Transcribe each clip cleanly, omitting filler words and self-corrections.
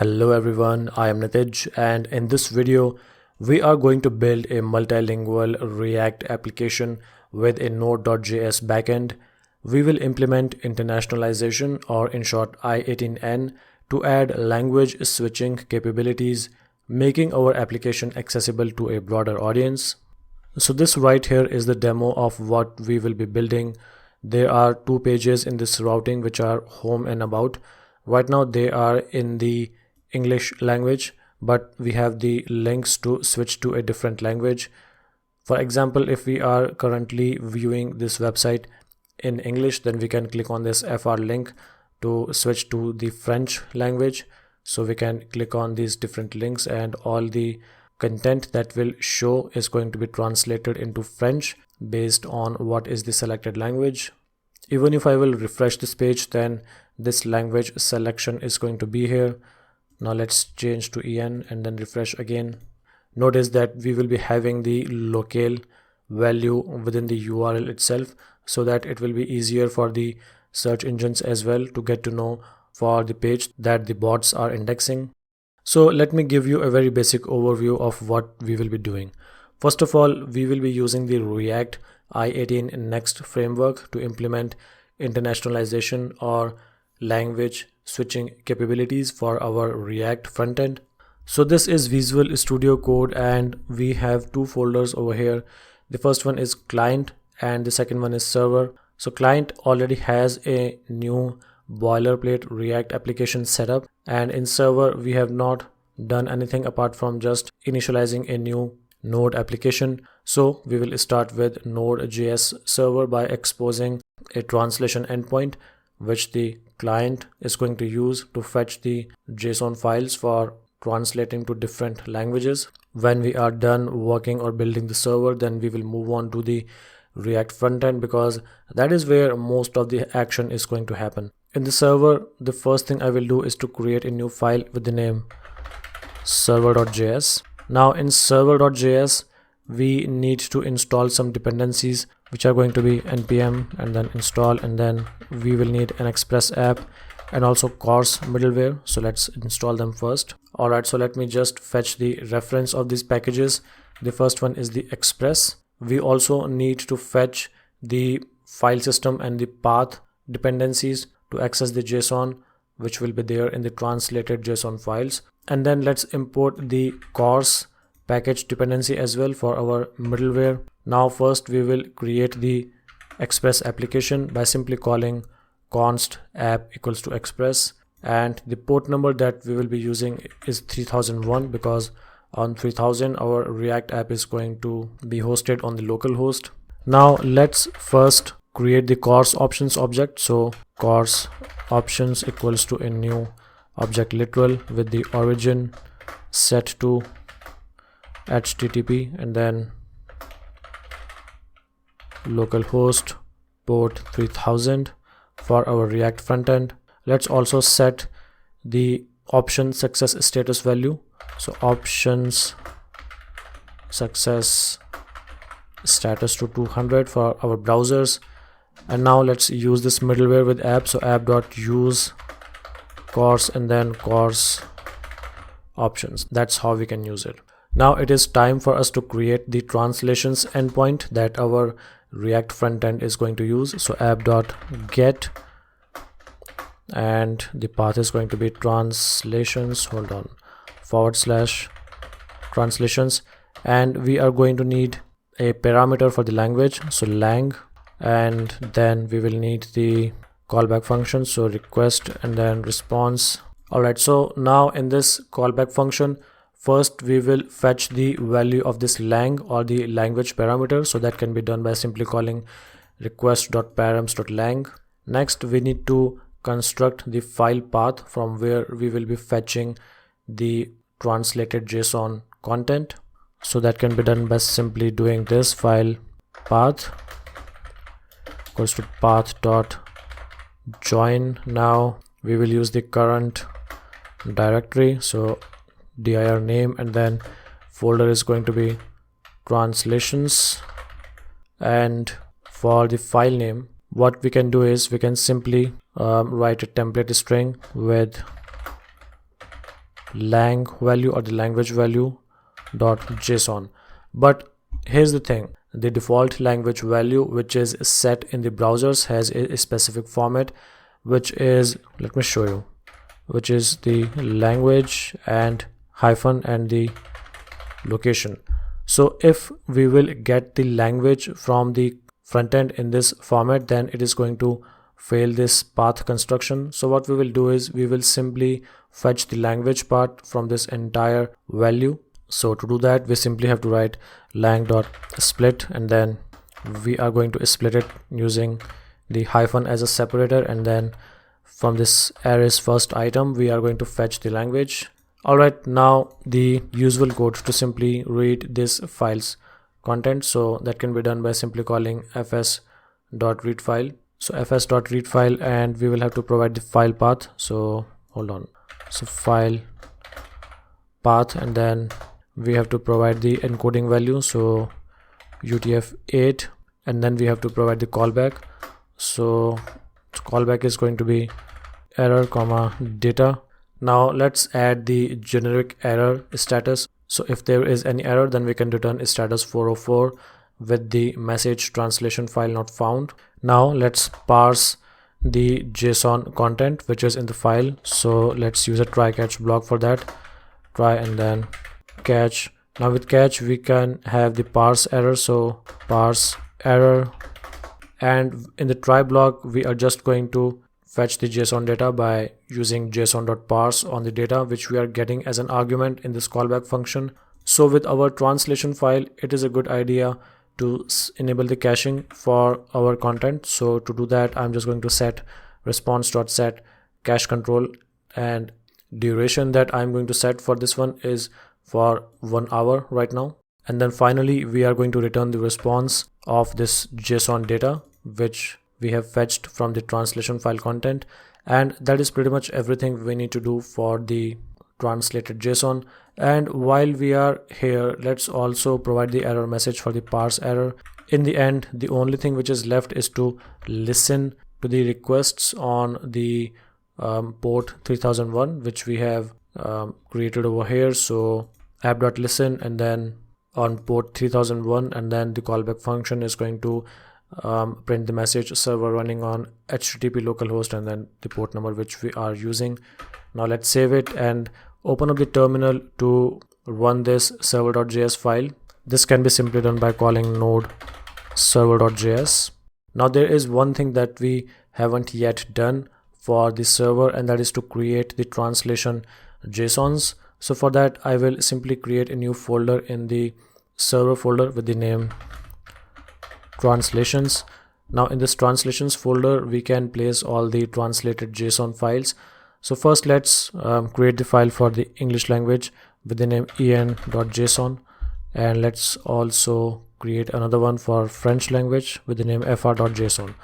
Hello everyone, I am Nitij, and in this video we are going to build a multilingual React application with a Node.js backend. We will implement internationalization, or in short i18n, to add language switching capabilities, making our application accessible to a broader audience. So this right here is the demo of what we will be building. There are two pages in this routing which are home and about. Right now they are in the English language, but we have the links to switch to a different language. For example, if we are currently viewing this website in English, then we can click on this FR link to switch to the French language. So we can click on these different links and all the content that will show is going to be translated into French based on what is the selected language. Even if I will refresh this page, then this language selection is going to be here. Now let's change to EN and then refresh again. Notice that we will be having the locale value within the URL itself, so that it will be easier for the search engines as well to get to know for the page that the bots are indexing. So let me give you a very basic overview of what we will be doing. First of all, we will be using the React i18 Next framework to implement internationalization or language switching capabilities for our React frontend. So this is Visual Studio Code, and we have two folders over here. The first one is client and the second one is server. So client already has a new boilerplate React application setup, and in server we have not done anything apart from just initializing a new Node application. So we will start with Node.js server by exposing a translation endpoint which the client is going to use to fetch the JSON files for translating to different languages. When we are done working or building the server, then we will move on to the React frontend, because that is where most of the action is going to happen. In the server, the first thing I will do is to create a new file with the name server.js. Now in server.js, we need to install some dependencies which are going to be npm and then install, and then we will need an express app and also course middleware. So let's install them first. Alright, so let me just fetch the reference of these packages. The first one is the express. We also need to fetch the file system and the path dependencies to access the JSON which will be there in the translated JSON files. And then let's import the course package dependency as well for our middleware. Now first we will create the express application by simply calling const app equals to express, and the port number that we will be using is 3001, because on 3000 our React app is going to be hosted on the local host. Now let's first create the course options object. So course options equals to a new object literal with the origin set to HTTP and then localhost port 3000 for our React frontend. Let's also set the option success status value. So options success status to 200 for our browsers. And now let's use this middleware with app. So app.use course and then course options. That's how we can use it. Now it is time for us to create the translations endpoint that our React frontend is going to use. So app.get, and the path is going to be translations, / translations, and we are going to need a parameter for the language, so lang, and then we will need the callback function, so request and then response. Alright, so now in this callback function, first we will fetch the value of this lang or the language parameter. So that can be done by simply calling request.params.lang. Next we need to construct the file path from where we will be fetching the translated JSON content. So that can be done by simply doing this file path equals to path.join. Now we will use the current directory, so dir name, and then folder is going to be translations, and for the file name what we can do is we can simply write a template string with lang value or the language value dot JSON. But here's the thing, the default language value which is set in the browsers has a specific format, which is, let me show you, which is the language and hyphen and the location. So if we will get the language from the front end in this format, then it is going to fail this path construction. So what we will do is we will simply fetch the language part from this entire value. So to do that, we simply have to write lang.split, and then we are going to split it using the hyphen as a separator, and then from this array's first item we are going to fetch the language. Alright, now the usual code to simply read this file's content, so that can be done by simply calling fs.readFile. So fs.readFile, and we will have to provide the file path. So hold on, so file path, and then we have to provide the encoding value, so utf-8, and then we have to provide the callback. So callback is going to be error comma data. Now let's add the generic error status. So if there is any error, then we can return status 404 with the message translation file not found. Now let's parse the JSON content which is in the file. So let's use a try catch block for that. Try and then catch. Now with catch we can have the parse error, so parse error, and in the try block we are just going to fetch the JSON data by using json.parse on the data which we are getting as an argument in this callback function. So with our translation file, it is a good idea to enable the caching for our content. So to do that, I'm just going to set response.set cache control, and duration that I'm going to set for this one is for 1 hour right now. And then finally we are going to return the response of this JSON data which we have fetched from the translation file content. And that is pretty much everything we need to do for the translated JSON. And while we are here, let's also provide the error message for the parse error. In the end, the only thing which is left is to listen to the requests on the port 3001 which we have created over here. So app.listen, and then on port 3001, and then the callback function is going to print the message server running on HTTP localhost and then the port number which we are using. Now let's save it and open up the terminal to run this server.js file. This can be simply done by calling node server.js. Now there is one thing that we haven't yet done for the server, and that is to create the translation JSONs. So for that I will simply create a new folder in the server folder with the name translations. Now in this translations folder we can place all the translated JSON files. So first let's create the file for the English language with the name en.json, and let's also create another one for French language with the name fr.json.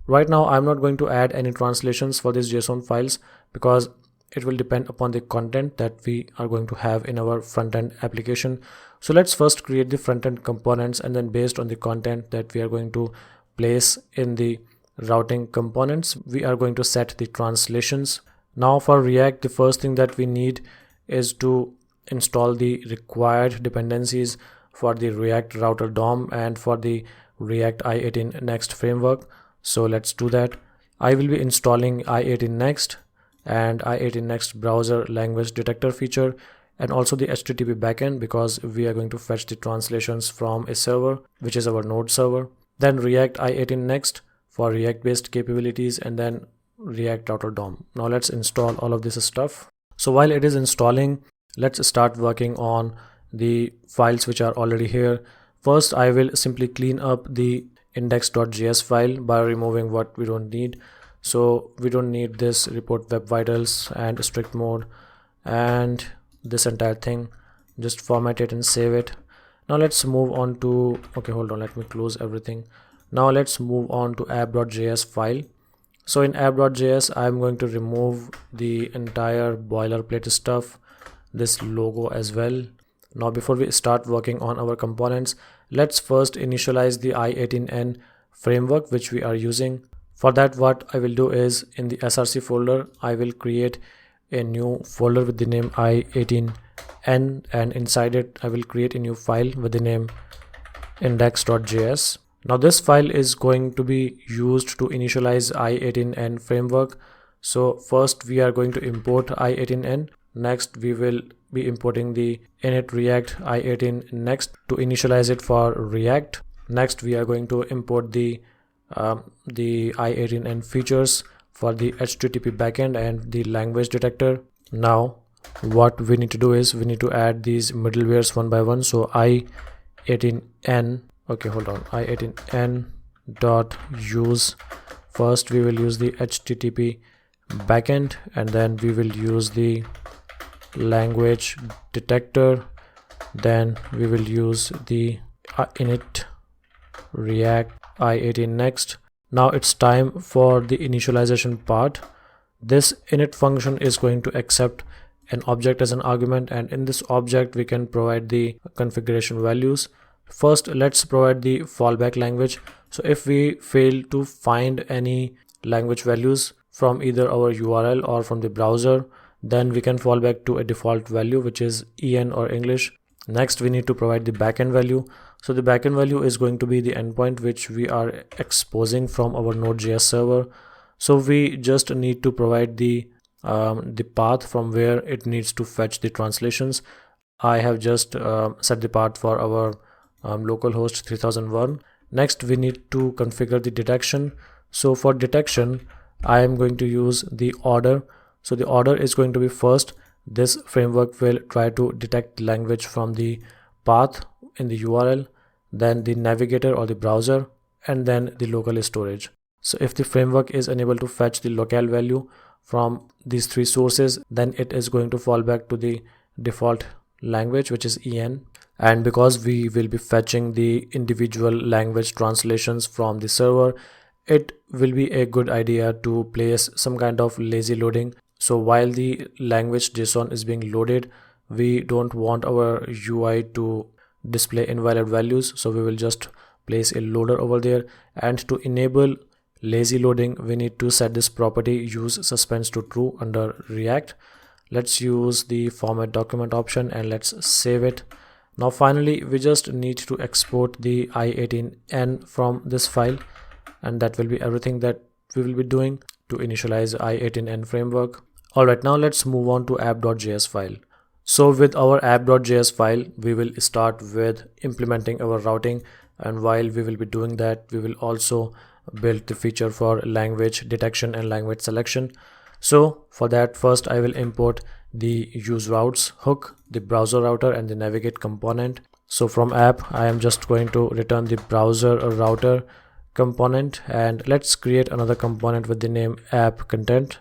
Right now I'm not going to add any translations for these JSON files because it will depend upon the content that we are going to have in our front-end application. So let's first create the front-end components, and then based on the content that we are going to place in the routing components, we are going to set the translations. Now for React, the first thing that we need is to install the required dependencies for the React Router DOM and for the React i18n Next framework. So let's do that. I will be installing i18n Next and i18n Next browser language detector feature, and also the HTTP backend, because we are going to fetch the translations from a server which is our Node server. Then React i18n Next for React based capabilities, and then React Router DOM. Now let's install all of this stuff. So while it is installing, let's start working on the files which are already here. First I will simply clean up the index.js file by removing what we don't need. So we don't need this report web vitals and strict mode and this entire thing. Just format it and save it. Now let's move on to, okay, hold on, let me close everything. Now let's move on to app.js file. So in app.js I'm going to remove the entire boilerplate stuff, this logo as well. Now before we start working on our components, let's first initialize the i18n framework which we are using. For that, what I will do is in the src folder I will create a new folder with the name i18n, and inside it I will create a new file with the name index.js. Now this file is going to be used to initialize i18n framework. So first we are going to import i18n. Next we will be importing the init react i18 next to initialize it for React. Next we are going to import the i18n features for the HTTP backend and the language detector. Now what we need to do is we need to add these middlewares one by one. So i18n, okay, hold on, i18n dot use. First we will use the HTTP backend, and then we will use the language detector, then we will use the init react i18 next. Now it's time for the initialization part. This init function is going to accept an object as an argument, and in this object we can provide the configuration values. First let's provide the fallback language. So if we fail to find any language values from either our URL or from the browser, then we can fall back to a default value, which is en or English. Next we need to provide the backend value. So the backend value is going to be the endpoint which we are exposing from our Node.js server. So we just need to provide the path from where it needs to fetch the translations. I have just set the path for our localhost 3001. Next we need to configure the detection. So for detection I am going to use the order. So the order is going to be first, this framework will try to detect language from the path in the URL, then the navigator or the browser, and then the local storage. So if the framework is unable to fetch the locale value from these three sources, then it is going to fall back to the default language, which is en. And because we will be fetching the individual language translations from the server, it will be a good idea to place some kind of lazy loading. So while the language JSON is being loaded, we don't want our UI to display invalid values, so we will just place a loader over there. And to enable lazy loading, we need to set this property use suspense to true under React. Let's use the format document option and let's save it. Now finally we just need to export the i18n from this file, and that will be everything that we will be doing to initialize i18n framework. Alright, now let's move on to app.js file. So with our app.js file, we will start with implementing our routing, and while we will be doing that, we will also build the feature for language detection and language selection. So for that, first I will import the use routes hook, the browser router, and the navigate component. So from app, I am just going to return the browser router component, and let's create another component with the name app content.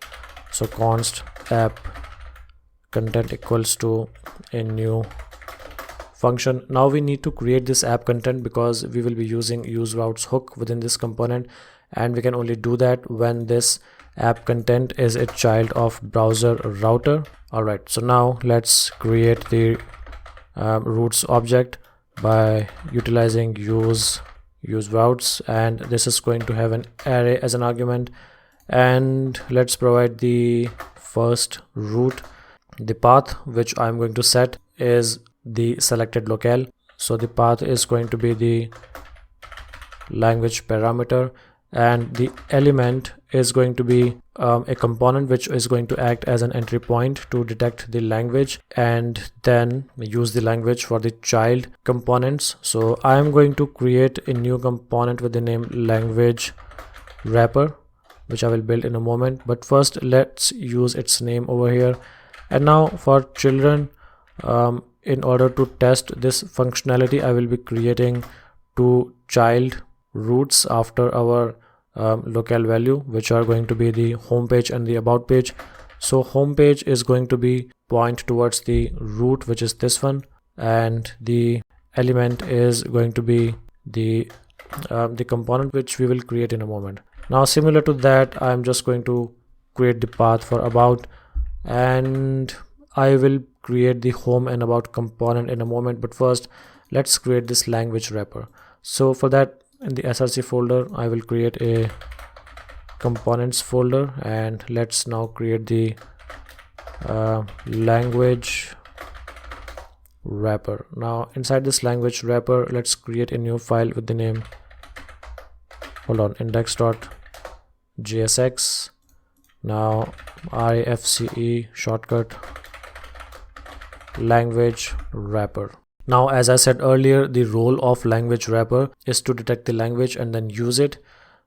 So const app content equals to a new function. Now we need to create this app content because we will be using use routes hook within this component, and we can only do that when this app content is a child of browser router. Alright, so now let's create the routes object by utilizing use routes, and this is going to have an array as an argument. And let's provide the first route. The path which I'm going to set is the selected locale. So the path is going to be the language parameter, and the element is going to be a component which is going to act as an entry point to detect the language and then use the language for the child components. So I am going to create a new component with the name language wrapper, which I will build in a moment, but first let's use its name over here. And now for children, in order to test this functionality, I will be creating two child routes after our locale value, which are going to be the home page and the about page. So home page is going to be point towards the route, which is this one, and the element is going to be the component which we will create in a moment. Now similar to that, I'm just going to create the path for about, and I will create the home and about component in a moment, but first let's create this language wrapper. So for that, in the src folder, I will create a components folder, and let's now create the language wrapper. Now inside this language wrapper, let's create a new file with the name, index.jsx. now IFCE shortcut language wrapper. Now, as I said earlier, the role of language wrapper is to detect the language and then use it.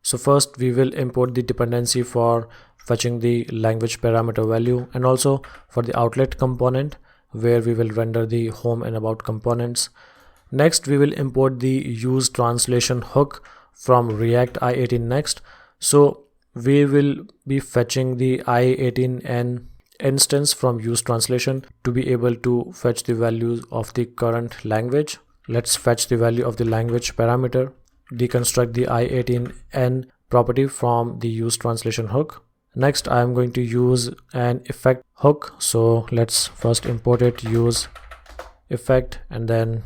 So first we will import the dependency for fetching the language parameter value, and also for the outlet component where we will render the home and about components. Next we will import the use translation hook from React i18 next. So we will be fetching the i18n instance from use translation to be able to fetch the values of the current language. Let's fetch the value of the language parameter, deconstruct the i18n property from the use translation hook. Next I am going to use an effect hook, so let's first import it, use effect, and then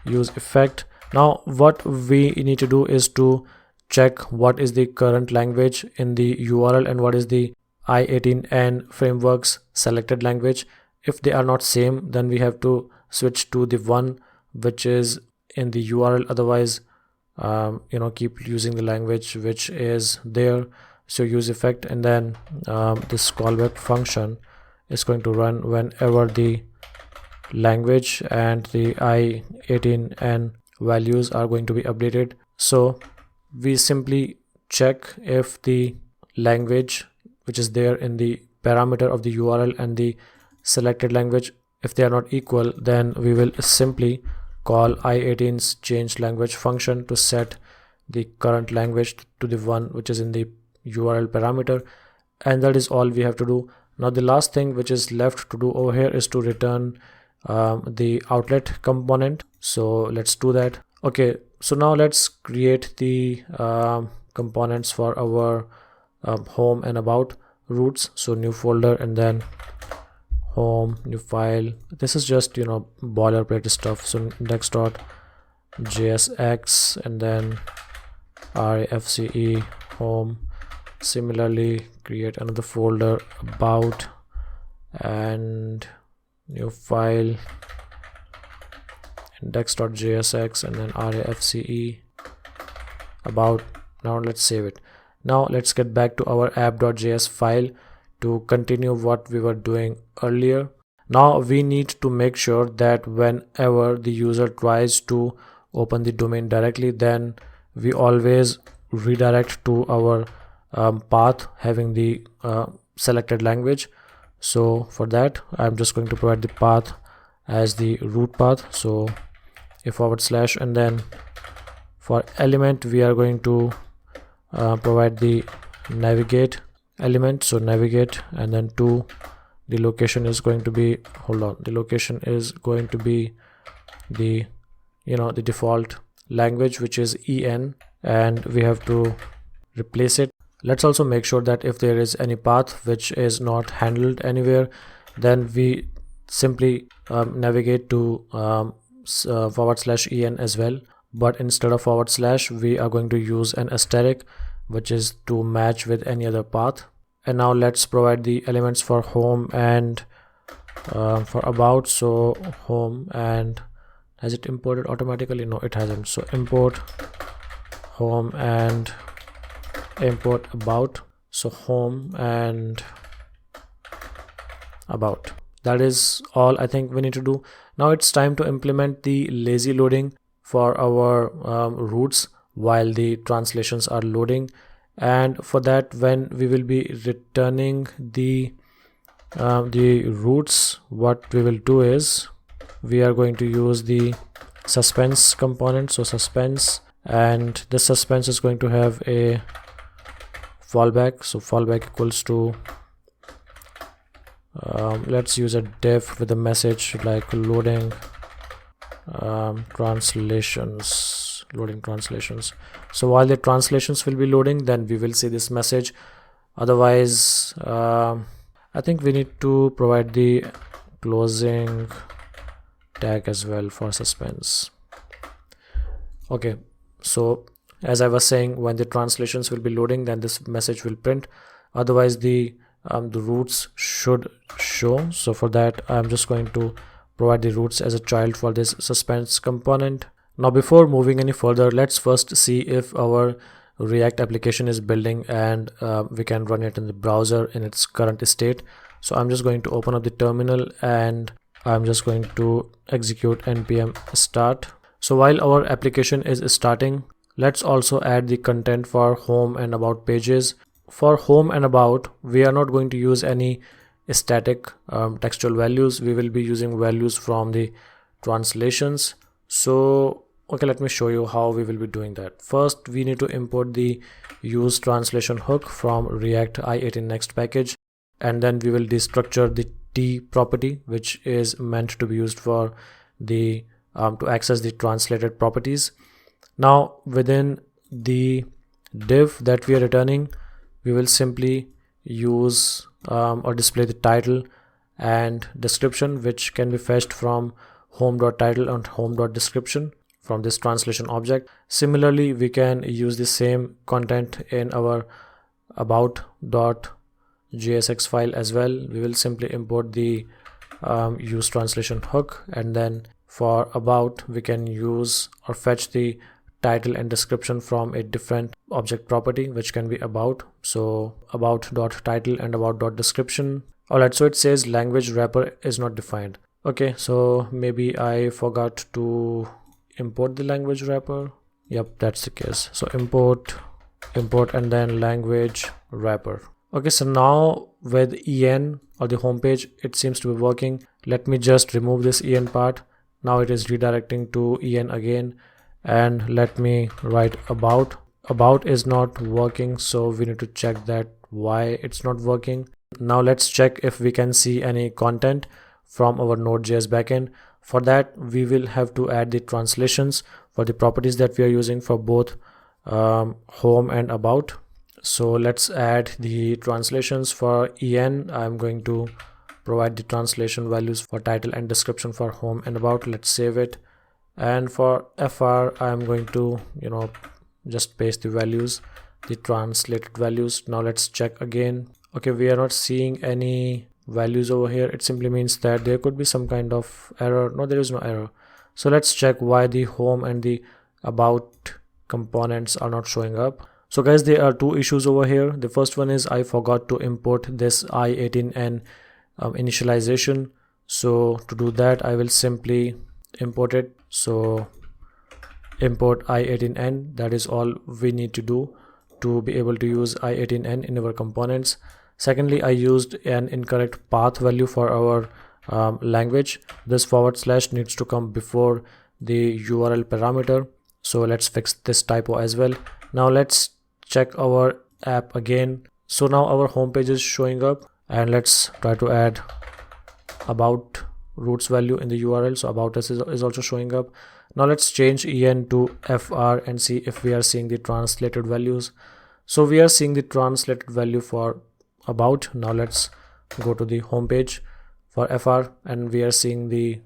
use effect. Now what we need to do is to check what is the current language in the URL and what is the i18n framework's selected language. If they are not same, then we have to switch to the one which is in the URL. Otherwise keep using the language which is there. So use effect, and then this callback function is going to run whenever the language and the i18n values are going to be updated. So we simply check if the language which is there in the parameter of the URL and the selected language, if they are not equal, then we will simply call i18's change language function to set the current language to the one which is in the URL parameter, and that is all we have to do. Now the last thing which is left to do over here is to return the outlet component. So let's do that. Okay, so now let's create the components for our home and about roots. So new folder, and then home, new file. This is just boilerplate stuff. So index.jsx, and then IFCE home. Similarly, create another folder, about, and new file, index.jsx, and then IFCE about. Now let's save it. Now let's get back to our app.js file to continue what we were doing earlier. Now we need to make sure that whenever the user tries to open the domain directly, then we always redirect to our path having the selected language. So for that, I'm just going to provide the path as the root path. So a / and then for element we are going to provide the navigate element. So navigate, and then to the location is going to be, the location is going to be the the default language which is en, and we have to replace it. Let's also make sure that if there is any path which is not handled anywhere, then we simply navigate to / en as well, but instead of / we are going to use an asterisk which is to match with any other path. And now let's provide the elements for home and for about. So home, and has it imported automatically? No, it hasn't. So import home and import about. So home and about. That is all I think we need to do. Now it's time to implement the lazy loading for our roots while the translations are loading. And for that, when we will be returning the roots, what we will do is we are going to use the suspense component. So suspense, and this suspense is going to have a fallback. So fallback equals to let's use a div with a message like loading translations. So while the translations will be loading, then we will see this message. Otherwise I think we need to provide the closing tag as well for suspense. Okay, so as I was saying, when the translations will be loading, then this message will print. Otherwise the the roots should show. So for that, I'm just going to provide the roots as a child for this suspense component. Now before moving any further, let's first see if our React application is building and we can run it in the browser in its current state. So I'm just going to open up the terminal and I'm just going to execute npm start. So while our application is starting, let's also add the content for home and about pages. For home and about, we are not going to use any static textual values. We will be using values from the translations. So okay, let me show you how we will be doing that. First, we need to import the use translation hook from React i18 next package, and then we will destructure the t property, which is meant to be used for the to access the translated properties. Now within the div that we are returning, we will simply use or display the title and description, which can be fetched from home.title and home.description from this translation object. Similarly, we can use the same content in our about.jsx file as well. We will simply import the use translation hook, and then for about, we can use or fetch the title and description from a different object property, which can be about. So about.title and about.description. Alright, so it says language wrapper is not defined. Okay, so maybe I forgot to import the language wrapper. Yep, that's the case. So import and then language wrapper. Okay, so now with en or the home page, it seems to be working. Let me just remove this en part. Now it is redirecting to en again, and let me write about. About is not working, so we need to check that why it's not working. Now let's check if we can see any content from our Node.js backend. For that, we will have to add the translations for the properties that we are using for both home and about. So let's add the translations. For en, I'm going to provide the translation values for title and description for home and about. Let's save it. And for fr, I'm going to just paste the values, the translated values. Now let's check again. Okay, we are not seeing any values over here. It simply means that there could be some kind of error. No, there is no error. So let's check why the home and the about components are not showing up. So guys, there are two issues over here. The first one is I forgot to import this i18n initialization. So to do that, I will simply import it. So import i18n, that is all we need to do to be able to use i18n in our components. Secondly, I used an incorrect path value for our language. This / needs to come before the URL parameter. So let's fix this typo as well. Now let's check our app again. So now our homepage is showing up, and let's try to add about roots value in the URL. So about us is also showing up. Now let's change en to fr and see if we are seeing the translated values. So we are seeing the translated value for about. Now let's go to the home page for fr, and we are seeing the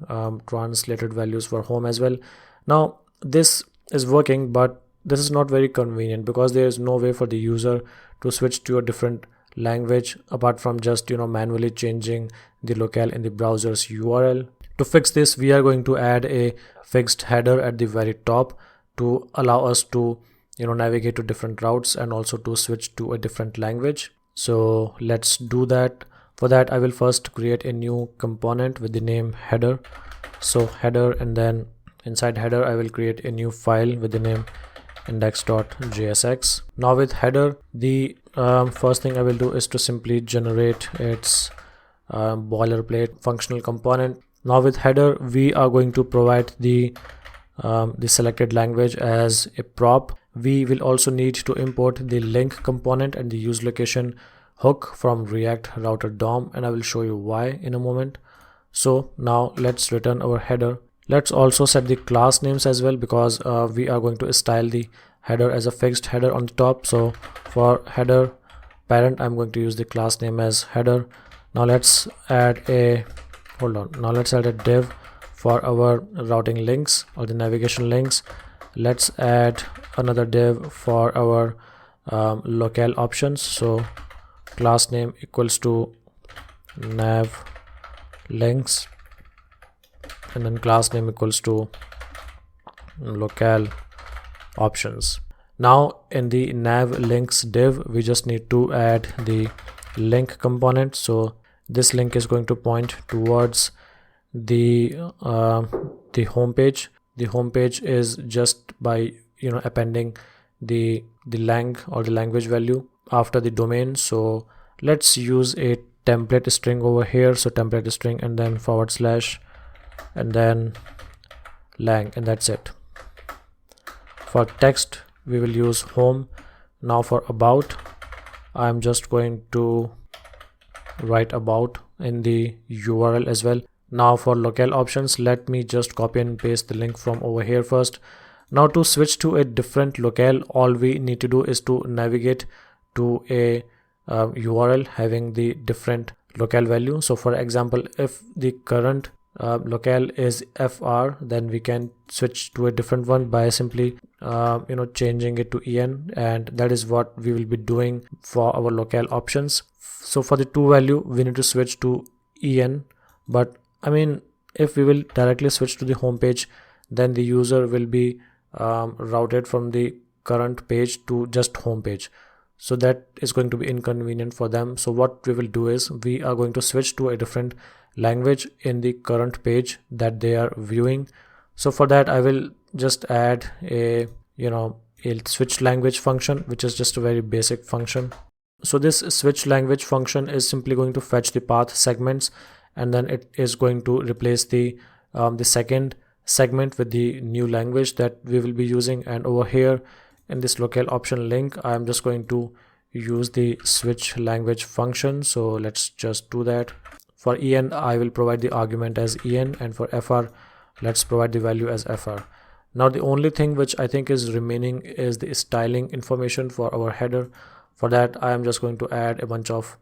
translated values for home as well. Now this is working, but this is not very convenient because there is no way for the user to switch to a different language apart from just manually changing the locale in the browser's URL. To fix this, we are going to add a fixed header at the very top to allow us to navigate to different routes and also to switch to a different language. So let's do that. For that, I will first create a new component with the name header. So header, and then inside header I will create a new file with the name index.jsx. Now with header, the first thing I will do is to simply generate its boilerplate functional component. Now with header, we are going to provide the selected language as a prop. We will also need to import the link component and the use location hook from React router DOM, and I will show you why in a moment. So now let's return our header. Let's also set the class names as well, because we are going to style the header as a fixed header on the top. So for header parent, I'm going to use the class name as header. Now let's add a now let's add a div for our routing links or the navigation links. Let's add another div for our locale options. So class name equals to nav links, and then class name equals to locale options. Now in the nav links div, we just need to add the link component. So this link is going to point towards the home page. The home page is just by appending the lang or the language value after the domain. So let's use a template string over here. So template string and then / and then lang, and that's it. For text we will use home. Now for about, I'm just going to write about in the URL as well. Now for locale options, let me just copy and paste the link from over here first. Now to switch to a different locale, all we need to do is to navigate to a URL having the different locale value. So for example, if the current locale is fr, then we can switch to a different one by simply changing it to en, and that is what we will be doing for our locale options. So for the to value we need to switch to en, but I mean, if we will directly switch to the home page, then the user will be routed from the current page to just home page, so that is going to be inconvenient for them. So what we will do is we are going to switch to a different language in the current page that they are viewing. So for that I will just add a switch language function, which is just a very basic function. So this switch language function is simply going to fetch the path segments, and then it is going to replace the second segment with the new language that we will be using. And over here in this locale option link, I am just going to use the switch language function. So let's just do that. For en, I will provide the argument as en, and for fr, let's provide the value as fr. Now the only thing which I think is remaining is the styling information for our header. For that I am just going to add a bunch of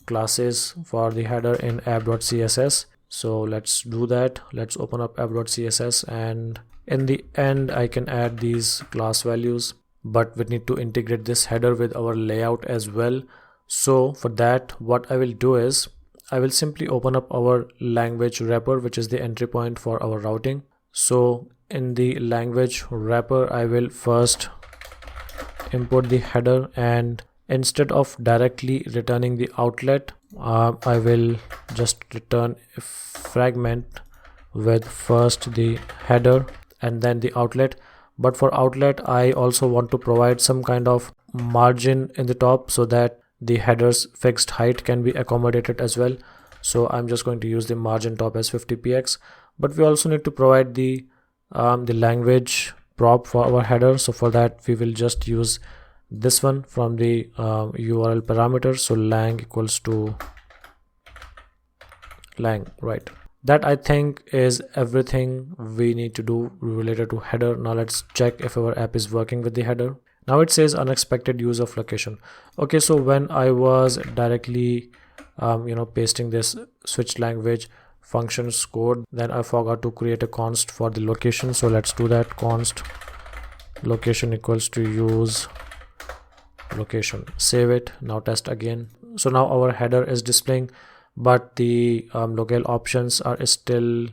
classes for the header in app.css. So let's do that. Let's open up app.css, and in the end I can add these class values, but we need to integrate this header with our layout as well. So for that, what I will do is I will simply open up our language wrapper, which is the entry point for our routing. So in the language wrapper, I will first import the header, and instead of directly returning the outlet, I will just return a fragment with first the header and then the outlet. But for outlet, I also want to provide some kind of margin in the top so that the header's fixed height can be accommodated as well. So I'm just going to use the margin top as 50px, but we also need to provide the language prop for our header. So for that we will just use this one from the URL parameter. So lang equals to lang, right? That I think is everything we need to do related to header. Now let's check if our app is working with the header. Now it says unexpected use of location. Okay, so when I was directly pasting this switch language functions code, then I forgot to create a const for the location. So let's do that. Const location equals to use location. Save it. Now test again. So now our header is displaying, but the locale options are still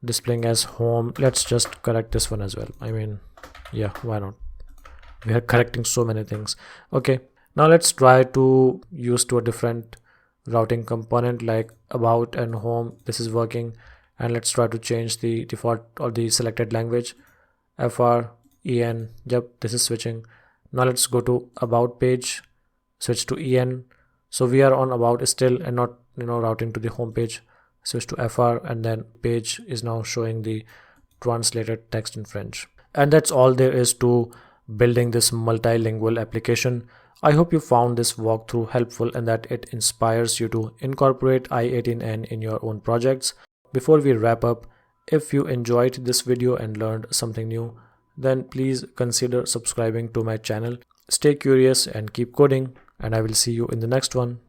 displaying as home. Let's just correct this one as well. I mean, yeah, why not? We are correcting so many things. Okay, now let's try to use to a different routing component like about and home. This is working, and let's try to change the default or the selected language. fr en, yep, this is switching. Now let's go to about page, switch to en. So we are on about still and not routing to the home page. Switch to fr, and then page is now showing the translated text in French. And that's all there is to building this multilingual application. I hope you found this walkthrough helpful and that it inspires you to incorporate i18n in your own projects. Before we wrap up, if you enjoyed this video and learned something new, then please consider subscribing to my channel. Stay curious and keep coding, and I will see you in the next one.